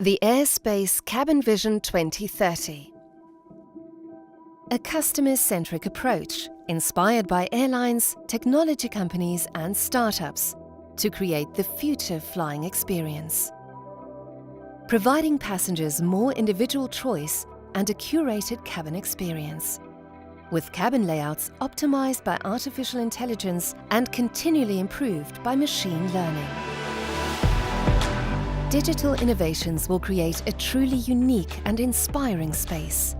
The Airspace Cabin Vision 2030. A customer-centric approach inspired by airlines, technology companies and startups to create the future flying experience. Providing passengers more individual choice and a curated cabin experience, with cabin layouts optimized by artificial intelligence and continually improved by machine learning. Digital innovations will create a truly unique and inspiring space.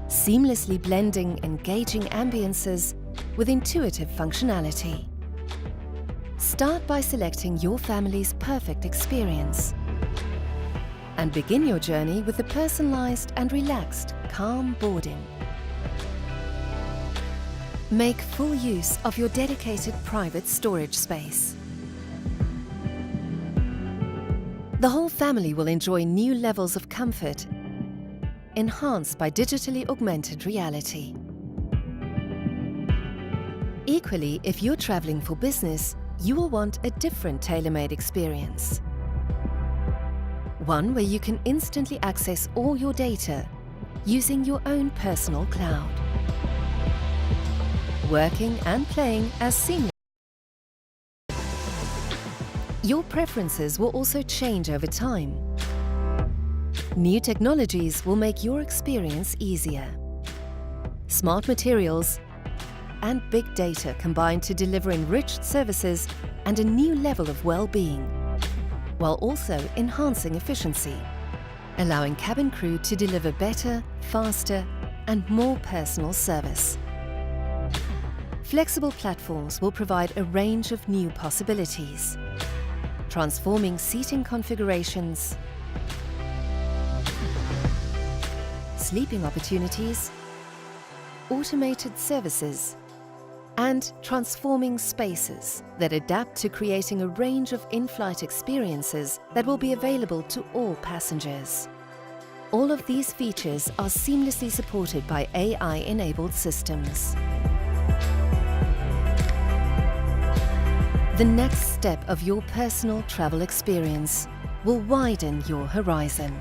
Seamlessly blending engaging ambiences with intuitive functionality. Start by selecting your family's perfect experience and begin your journey with a personalized and relaxed, calm boarding. Make full use of your dedicated private storage space. The whole family will enjoy new levels of comfort, enhanced by digitally augmented reality. Equally, if you're traveling for business, you will want a different tailor-made experience. One where you can instantly access all your data using your own personal cloud. Working and playing as seamless. Your preferences will also change over time. New technologies will make your experience easier. Smart materials and big data combine to deliver enriched services and a new level of well-being, while also enhancing efficiency, allowing cabin crew to deliver better, faster and more personal service. Flexible platforms will provide a range of new possibilities, transforming seating configurations, sleeping opportunities, automated services, and transforming spaces that adapt to creating a range of in-flight experiences that will be available to all passengers. All of these features are seamlessly supported by AI-enabled systems. The next step of your personal travel experience will widen your horizon.